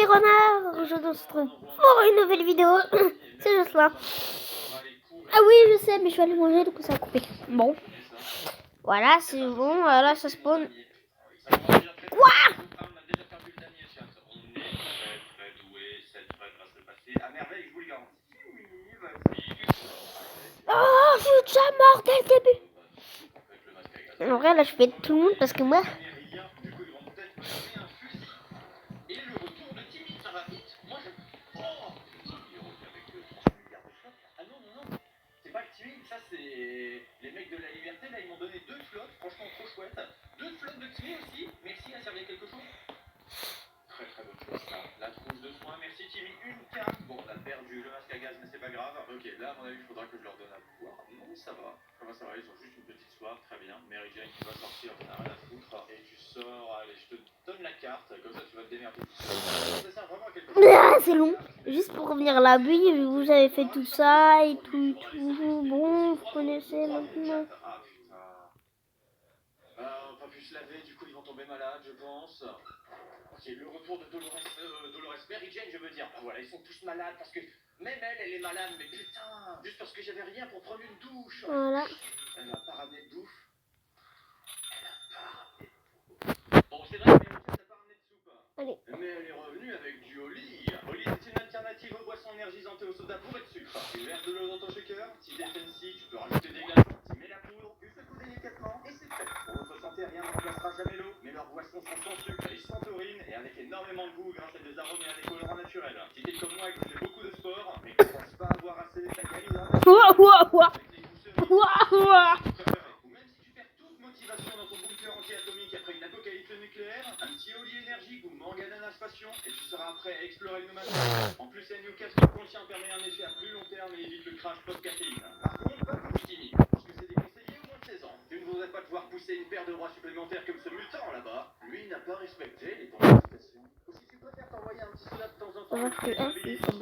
les renards, je vous retrouve pour une nouvelle vidéo. C'est juste là. Ah oui, je sais, mais je vais aller manger, du coup ça a coupé. Bon. Voilà, c'est bon, là ça spawn. Quoi? Oh, je suis déjà mort dès le début. En vrai, là je fais tout le monde parce que moi... Ça c'est les mecs de la liberté là, ils m'ont donné 2 flottes, franchement trop chouette. 2 flottes de Timmy aussi, merci, à servir quelque chose. Très très bonne chose ça. La trousse de soins, merci Timmy, une carte. Bon, on a perdu le masque à gaz, mais c'est pas grave. Ok, là à mon avis, il faudra que je leur donne à boire. Non, ça va, ils ont juste une petite soif, très bien. Mary Jane, tu vas sortir, t'en as rien à foutre. Et tu sors, allez, je te donne la carte, comme ça tu vas te démerder. Ça sert vraiment à quelque chose. Ah, c'est long. Juste pour revenir là, oui, vous avez fait tout ça et tout. Bon, vous connaissez maintenant. Ah putain. On va pas pu se laver, du coup ils vont tomber malades, je pense. Ok, le retour de Dolores Mary Jane, je veux dire. Ah voilà, ils sont tous malades parce que même elle est malade, mais putain, juste parce que j'avais rien pour prendre une douche. Voilà. Elle a pas ramené de bouffe. Bon, c'est vrai, mais elle t'a pas ramené de soupe. Allez. Mais elle est revenue avec du Oli. Oli, c'est une alternative aux boissons énergisantes et au soda pour et de sucre. Tu verses de l'eau dans ton shaker, si t'es fancy, tu peux rajouter des glaçons, tu mets la poudre, tu secoues délicatement et c'est fait. Pour votre santé, rien ne remplacera jamais l'eau, mais leurs boissons sont sans sucre et sans taurine et avec énormément de goût grâce à des arômes et à des colorants naturels. Si t'es comme moi et que tu fais beaucoup de sport, mais que tu penses pas avoir assez, ta galine Ouah, ouah, ouah. avec les goûts Ouah, ouah. ou même si tu perds toute motivation dans ton bunker anti-atomique après une apocalypse nucléaire, un petit Oli énergique ou Manganana Passion et tu seras prêt à explorer le matin. En plus, la Newcastle conscient permet un effet à plus long terme et évite le crash post-caféine. Par contre, pas pour Timmy, parce que c'est déconseillé au moins de 16 ans. Tu ne voudrais pas devoir pousser une paire de bras supplémentaires comme ce mutant là-bas. Lui n'a pas respecté les conversations. Ou si tu préfères t'envoyer un petit soda de temps en temps, il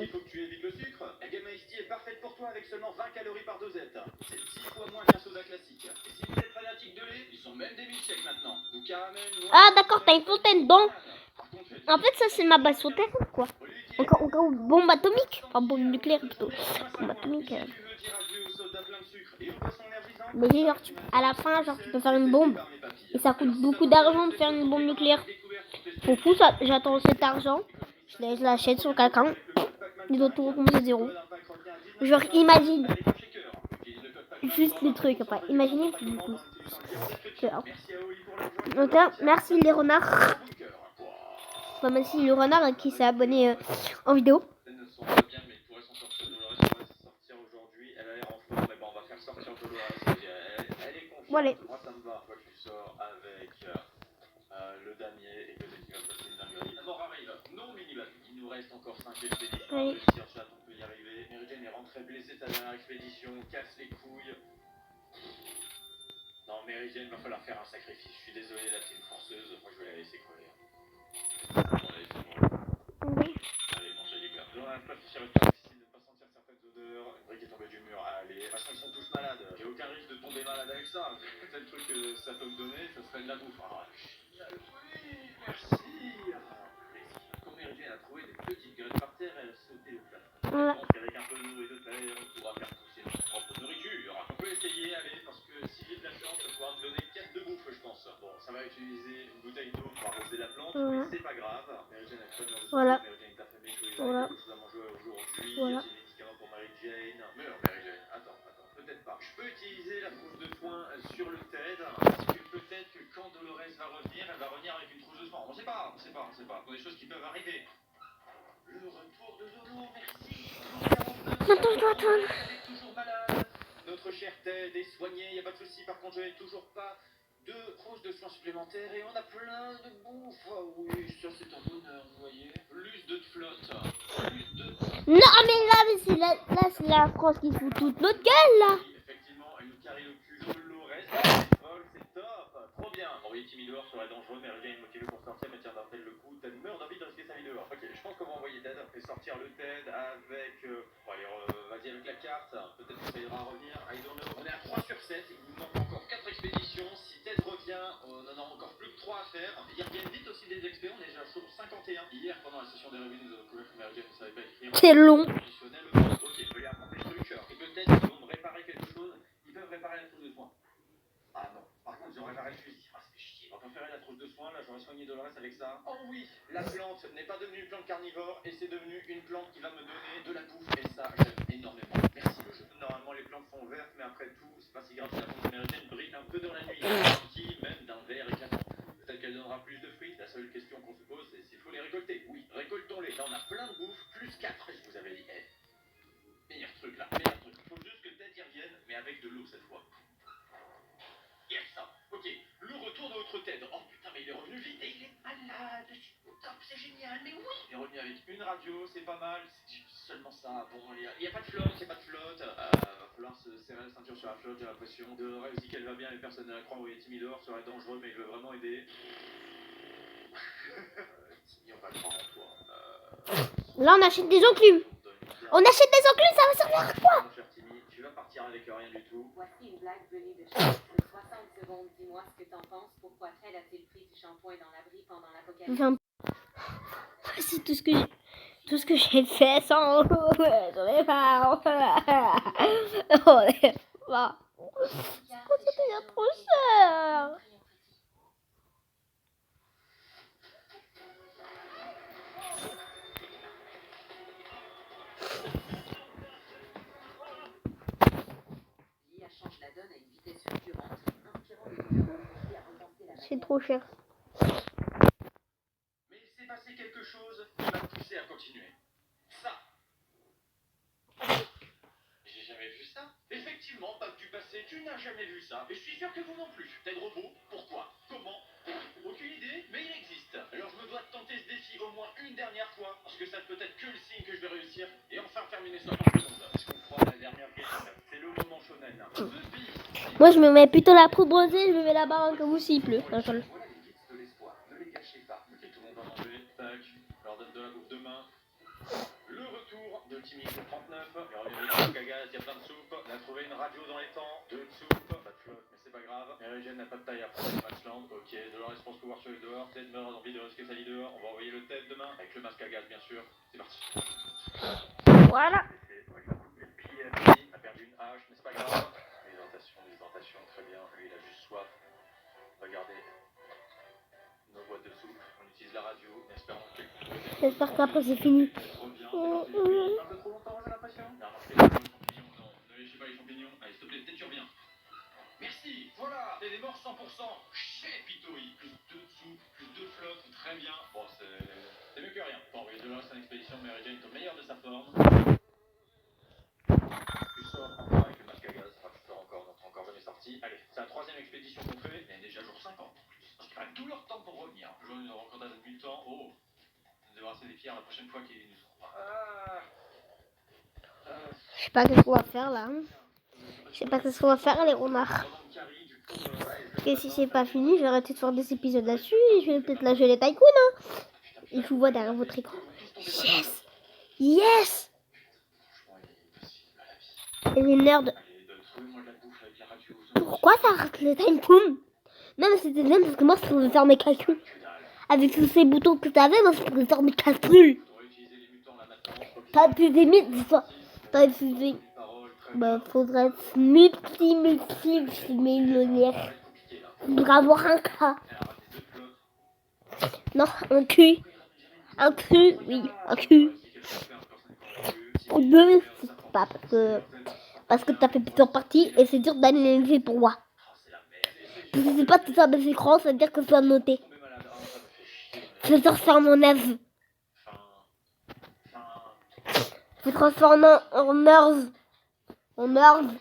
faut que tu évites le sucre. La gamme Ice Tea est parfaite pour toi avec seulement 20 calories par dosette. C'est 10 fois moins qu'un soda classique. Et si vous êtes fanatique de lait, ils sont même des milkshakes maintenant. Ou caramel, noix. Ah, d'accord, t'as une fontaine. Bon. En fait, ça, c'est ma base souterraine, quoi. Encore bombe atomique. Enfin, bombe nucléaire, plutôt. Bombe atomique. Mais genre, à la fin, genre, tu peux faire une bombe. Et ça coûte beaucoup d'argent de faire une bombe nucléaire. Pour tout ça, j'attends cet argent. Je l'achète sur quelqu'un. Il doit tout recommencer à zéro. Genre, imagine. Juste les trucs, après. Imaginez. Du coup. Donc là, merci les renards. Enfin, merci le renard qui s'est abonné en vidéo. Voilà. Moi ça me va, toi tu sors avec le damier et que tu vas passer une dinguerie. D'abord arrive, non minimum, il nous reste encore 5 expéditions. Oui. Réussir chat, on peut y arriver. Mary Jane est rentrée blessée sa dernière expédition, casse les couilles. Non, Mary Jane, va falloir faire un sacrifice. Je suis désolé, là c'est une forceuse, moi je vais la laisser crever. Oui. Allez, mangez les gars. Dans la place, c'est difficile de ne pas sentir certaines odeurs. Une brique est tombée du mur. Allez, de toute façon, ils sont tous malades. J'ai aucun risque de tomber malade avec ça. C'est le truc que ça peut me donner, ça serait de la bouffe. Ah, génial, oui, merci. Quand Mary Jane a trouvé des petites graines par terre, elle a sauté le plat. Je pense qu'avec un peu d'eau et de terre, on pourra faire pousser notre propre nourriture. On peut essayer, allez, parce que si j'ai de la chance, ça pourra me donner 4 de bouffe, je pense. Bon, ça va utiliser une bouteille d'eau pour arroser la plante, mais c'est pas grave. Mary Jane a très bien de Voilà. Mary Jane, t'as fait mes couilles, Voilà. quelque chose à manger aujourd'hui. Voilà. J'ai des médicaments pour Mary Jane. Mais non, Mary Jane, attends, peut-être pas. Je peux utiliser la trousse de soins sur le TED, parce que peut-être que quand Dolores va revenir, elle va revenir avec une trousse de soins. On sait pas. Pour des choses qui peuvent arriver. Le retour de Dolo, merci. Attends. Elle est toujours malade. Notre chère Ted est soignée, y a pas de souci. Par contre, je n'ai toujours pas de trousse de soins supplémentaires et on a plein de bouffe. Ah oui, ça c'est un bonheur, vous voyez. Plus de flotte. Non, mais là, c'est la France qui fout toute notre gueule, là. Effectivement, elle nous carie le cul de Dolores. C'est folle, c'est top. Trop bien. Envoyer Timmy dehors serait dangereux, mais Mary Jane motivée pour sortir, mais tiens d'un tel le coup. Ted meurt d'envie de risquer sa vie dehors. Ok, je pense qu'on va envoyer Ted et sortir le Ted avec. Vas-y avec la carte. Peut-être que ça ira à revenir. I don't know. On est à 3 sur 7. Il nous manque encore 4 expéditions. Si Ted revient, on en a encore plus que 3. 3 à faire. Ils reviennent vite aussi des experts, on est déjà sur 51. Hier, pendant la session des revues, nous avons découvert que Mary Jane ne savait pas écrire. C'est long. Additionnel, ok, je vais lui apprendre des trucs. Et peut-être qu'ils vont me réparer quelque chose. Ils peuvent réparer la trousse de soins. Ah non, par contre, ils ont réparé le fusil. Ah, c'est chier. On va préférer la trousse de soins, là, j'aurais soigné Dolores avec ça. Oh oui, la plante n'est pas devenue une plante carnivore et c'est devenu une plante qui va me donner de la bouffe. Et ça, j'aime énormément. Merci le jeu. Normalement, les plantes sont vertes, mais après tout, c'est pas si grave si la plante américaine brille un peu dans la nuit. Qui, même d'un vert éclatant. Peut-être qu'elle donnera plus de fruits. La seule question qu'on se pose, c'est s'il faut les récolter. Oui, récoltons-les. Là, on a plein de bouffe, plus 4, je vous avais dit. Meilleur truc là, meilleur truc. Il faut juste que Ted y revienne, mais avec de l'eau cette fois. Yes, ça. Ok, le retour de notre Ted. Oh putain, mais il est revenu vite et il est malade. C'est top, c'est génial, mais oui. Il est revenu avec une radio, c'est pas mal. C'est seulement ça. Bon, il y a pas de flotte, il y a pas de flotte. Va falloir se serrer la ceinture sur la flotte, j'ai l'impression. Dolores dit qu'elle va bien, les personnes ne la croient. Oui, Timmy dehors serait dangereux, mais il veut vraiment aider. Timmy, on va le prendre en toi. Là, on achète des enclumes. On achète des enclumes, ça va servir à quoi? Mon cher Timmy, tu vas partir avec rien du tout. Voici une blague venue de chez de 60 secondes. Dis-moi ce que t'en penses. Pourquoi Ted a-t-il pris du shampoing dans l'abri pendant l'apocalypse? C'est tout ce que j'ai fait sans j'en ai pas. On est pas. C'était trop cher. Lia change la donne à une vitesse fulgurante, inspirant les gouverneurs confiés à repenser la C'est trop cher. Mais il s'est passé quelque chose qui m'a poussé à continuer. Ça. J'ai jamais vu ça. Effectivement, Pape du passé, tu n'as jamais vu ça. Et je suis sûr que vous non plus. Ted Robot, pourquoi? Comment? Aucune idée, mais il existe. Alors je me dois de tenter ce défi au moins une dernière fois, parce que ça peut être que le signe que je vais réussir, et enfin terminer 60 secondes. Je comprends la dernière question. C'est le moment shonen. Moi, je me mets plutôt la poudre rosée, je me mets la barre comme aussi il pleut. Voilà les guides de l'espoir. Ne les gâchez pas. Ok, tout le monde va manger. Tac. Je leur donne de la bouffe demain. Le retour de Timmy 39. Il revient avec Gagas, il y a plein de soupe. On a trouvé une radio dans les temps. 2 de soupe. Pas de flotte, mais c'est pas grave. Mary Jane n'a pas de taille à prendre au Matchland. Ok, Dolores pense pouvoir tuer dehors. Ted meurt d'envie de risquer sa vie dehors. On va envoyer le Ted demain. Avec le masque à gaz, bien sûr. C'est parti. Voilà. Il a perdu une hache, mais c'est pas grave. Désentation, très bien. Lui, il a juste soif. Regardez nos boîtes de soupe. On utilise la radio, en espérant que J'espère qu'après c'est fini. un peu trop longtemps, j'ai l'impression. Non, ne léchez pas les champignons. Allez, s'il te plaît, peut-être tu reviens. Merci, voilà, c'est des morts 100%. Chez Pitoi, plus 2 de soupe, plus 2 flottes, très bien. Bon, c'est mieux que rien. Bon, envoyer de là, c'est une expédition. Mary Jane est au meilleur de sa forme. Tu sors encore avec le masque à gaz. Enfin, tu sors encore, notre encore jamais sorti. Allez, c'est la 3e expédition qu'on fait. Il y a déjà jour 50 en plus. Parce qu'ils prennent tout leur temps pour revenir. Les gens nous auront encore dans 8 temps. Oh, on devra se défier la prochaine fois qu'ils nous seront. Je sais pas ce qu'on va faire là. Je sais pas ce qu'on va faire les renards. Et si c'est pas fini, je vais arrêter de faire des épisodes là-dessus et je vais peut-être lâcher les tycoons. Hein. Et je vous vois derrière votre écran. Yes! Yes! Et les nerds. Pourquoi ça rate les tycoons? Non mais c'était bien parce que moi je pouvais faire mes calculs. Avec tous ces boutons que t'avais, moi je pouvais faire mes calculs. T'as des limites, t'as des... Bah faudrait multimillionnaire pour avoir un cas. Non, un cul. Un cul, oui, un cul. Pour deux, c'est pas parce que t'as fait plusieurs parties et c'est dur d'analyser pour moi. Je sais pas tout ça mes écrans, ça veut dire que je dois noter. Je transforme en œuvre. Je transforme en œuvre. En œuvre.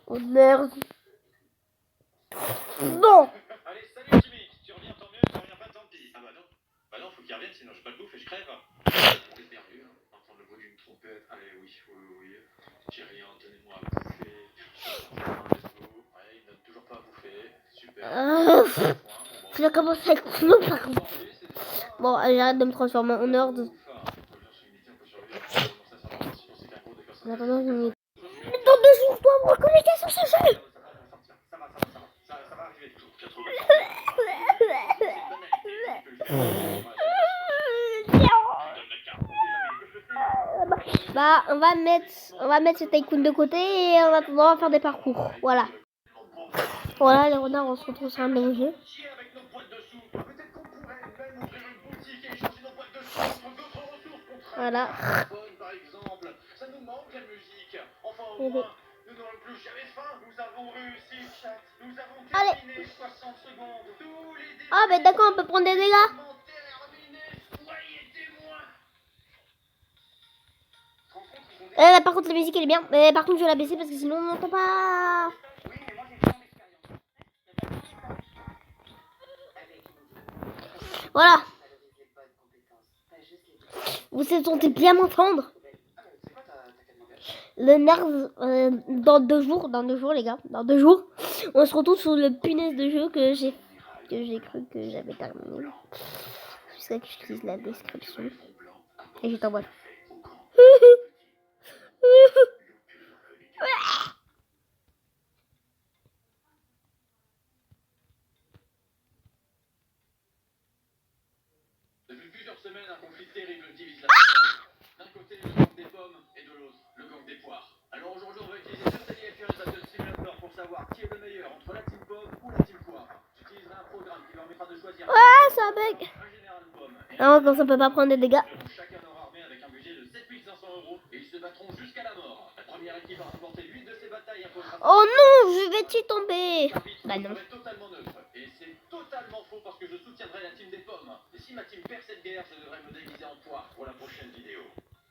En œuvre. Non. Allez, salut Jimmy. Si tu reviens, tant mieux. Si tu reviens pas, tant pis. Ah bah non. Bah non, faut qu'il revienne, sinon j'ai pas de bouffe et je crève. On est perdu, hein. Entendre le bruit d'une trompette. Allez, oui. J'ai rien, donnez-moi à bouffer. Ouais, il donne toujours pas à bouffer. Super. Je vais commencer avec flou par contre. Bon, j'arrête de me transformer en ordre. En attendant, je me... Mais dans 2 jours, je dois me reconnecter sur ce jeu. Ça va arriver. Bah, on va mettre ce tycoon de côté et en attendant, on va faire des parcours. Voilà. Voilà, les renards, on se retrouve sur un nouveau jeu. Avec nos boîtes de sous. Peut-être qu'on pourrait même ouvrir une boutique et échanger nos boîtes de sous contre d'autres ressources contre Voilà. par exemple. Ça nous manque la musique. Enfin, au Et moins, nous n'aurons plus jamais faim. Nous avons réussi, chat. Nous avons Allez. terminé 60 secondes. Tous les défis Ah, mais d'accord, on peut prendre des dégâts. sont terminés. Soyez témoins. Par contre, la musique, elle est bien. Mais par contre, je vais la baisser parce que sinon, on n'entend pas. Oui, mais moi, j'ai fait mon expérience. Voilà. Vous se sentez bien m'entendre. Le nerf, dans 2 jours, les gars, dans 2 jours, on se retrouve sur le punaise de jeu que j'ai cru que j'avais terminé. Jusqu'à que j'utilise la description. Et je t'envoie. Depuis plusieurs semaines, un conflit terrible divise la société. D'un côté, le gang des pommes et de l'autre, le gang des poires. Alors aujourd'hui, on va utiliser Totally Accurate Battle Simulator pour savoir qui est le meilleur entre la team pomme ou la team poire. J'utiliserai un programme qui permettra de choisir Ça bug. un général pomme et Ah, comme ça, on peut pas prendre des dégâts. chacun aura armé avec un budget de 7500 € et ils se battront jusqu'à la mort. La première équipe à remporter l'une de ces batailles imposera Oh non, je vais-y tomber. Bah non. totalement neutre. Et c'est totalement faux parce que je soutiendrai la team des pommes. Et si ma team perd cette guerre, je devrais me déguiser en poire pour la prochaine vidéo.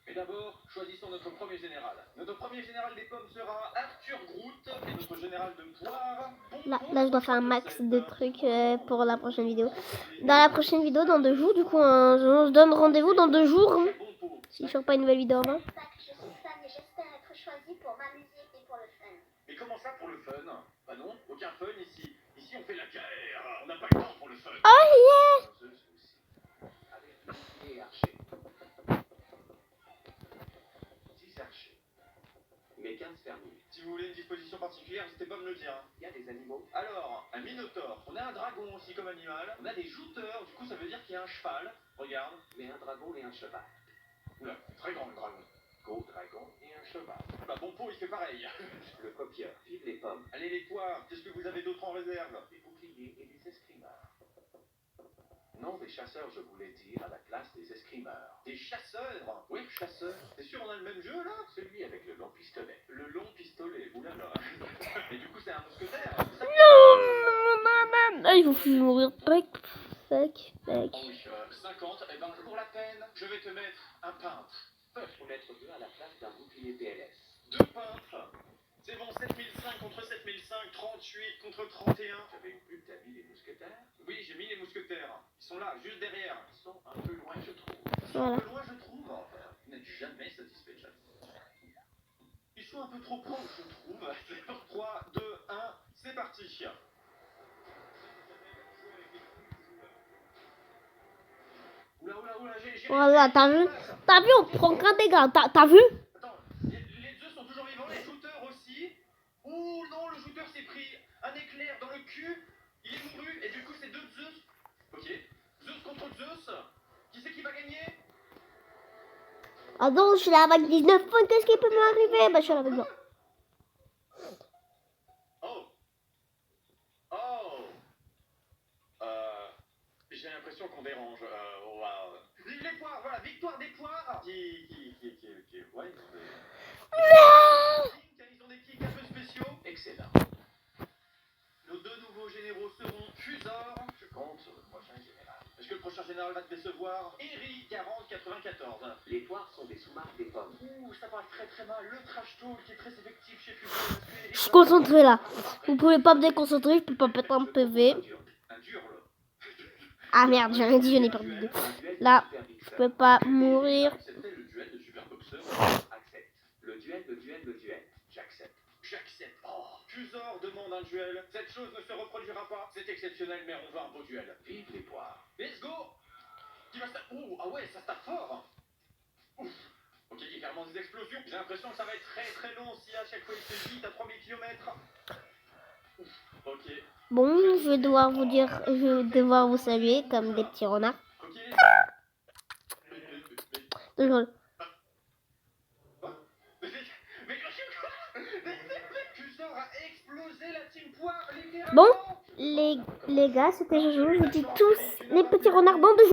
Mais d'abord, choisissons notre premier général. Notre premier général des pommes sera Arthur Groot et notre général de poire. Là, je dois faire un max de trucs pour la prochaine vidéo. Dans la prochaine vidéo, dans 2 jours, du coup, on se donne rendez-vous dans 2 jours. Hein, si je sors pas une nouvelle vidéo avant. Je suis fan et j'espère être choisi pour m'amuser et pour le fun. Mais comment ça pour le fun? Bah non, aucun fun ici. Ici on fait la guerre. On n'a pas le temps pour le fun. Oh yeah. Avec et archer. 10 archers. Mais 15 fermiers. Si vous voulez une disposition particulière, n'hésitez pas à me le dire. Il y a des animaux. Alors, un minotaure. On a un dragon aussi comme animal. On a des jouteurs. Du coup, ça veut dire qu'il y a un cheval. Regarde. Mais un dragon et un cheval. Oula, très grand le dragon. Gros dragon et un cheval. Bah bon pot, il fait pareil. Le copieur. Vive les pommes. Allez les poires. Qu'est-ce que vous avez d'autre en réserve? Des boucliers et des escrimeurs. Non, des chasseurs, je voulais dire, à la place des escrimeurs. Des chasseurs? Oui, chasseurs. T'es sûr on a le même jeu, là? Celui avec le long pistolet. Le long pistolet, oulala. Et du coup, c'est un mousquetaire. Non, maman. Ah, il faut mourir. Tac, tac, tac. Oh oui, 50, et ben pour la peine, je vais te mettre un peintre. Faut mettre 2 à la place d'un bouclier PLS. 2 peintres. C'est bon, 7005 contre 7005, 38 contre 31. J'avais vu que t'as mis les mousquetaires? Oui, j'ai mis les mousquetaires. Ils sont là, juste derrière. Ils sont un peu loin, je trouve. Voilà. Un peu loin, je trouve. Vous n'êtes jamais satisfait, chat. Ils sont un peu trop proches, je trouve. 3, 2, 1, c'est parti. Oula, j'ai... Voilà, t'as vu? T'as vu, on prend qu'un dégât. T'as vu? Attends, les œufs sont toujours vivants, les shooters aussi. Ouh non, le shooter s'est pris un éclair dans le cul. Il est mouru et du coup c'est 2 Zeus. Ok, Zeus contre Zeus. Qui c'est qui va gagner? Ah non, je suis là avec 19 points. Qu'est-ce qui peut m'arriver? Bah, je suis là avec toi. Oh. J'ai l'impression qu'on dérange. Waouh. Vive les poires, voilà, victoire des poires. Ouais. Ils ont des kicks un peu spéciaux. Excellent. Nos 2 nouveaux généraux seront Fusor. Je compte sur le prochain général. Est-ce que le prochain général va te décevoir? Eri 4094. Les poires sont des sous-marques des pommes. Ouh, ça passe très très mal. Le trash talk qui est très effectif chez Fusor. Je suis concentré là. Vous pouvez pas me déconcentrer, je peux pas péter un PV. Un dur, là. Ah merde, j'ai rien dit, je n'ai perdu 2. Là, je peux pas mourir. Acceptez le duel de super boxeur. Accepte. Le duel. J'accepte. Oh. Fusor demande un duel. Cette chose ne se reproduira pas. C'est exceptionnel, mais on veut un beau duel. Vive les poires. Let's go. Qui va se... Ouh, ah ouais, ça tape fort. Ouf. Ok, il y a carrément des explosions. J'ai l'impression que ça va être très très long si à chaque fois il se vite à 3000 km. Ok. Bon, je vais devoir vous dire, je vais devoir vous saluer comme des petits renards. Ok. Je rigole. Mais quoi? Cursor a explosé la team poire littéralement. Bon, les gars, c'était Jojo. Je vous dis tous les petits renards bons de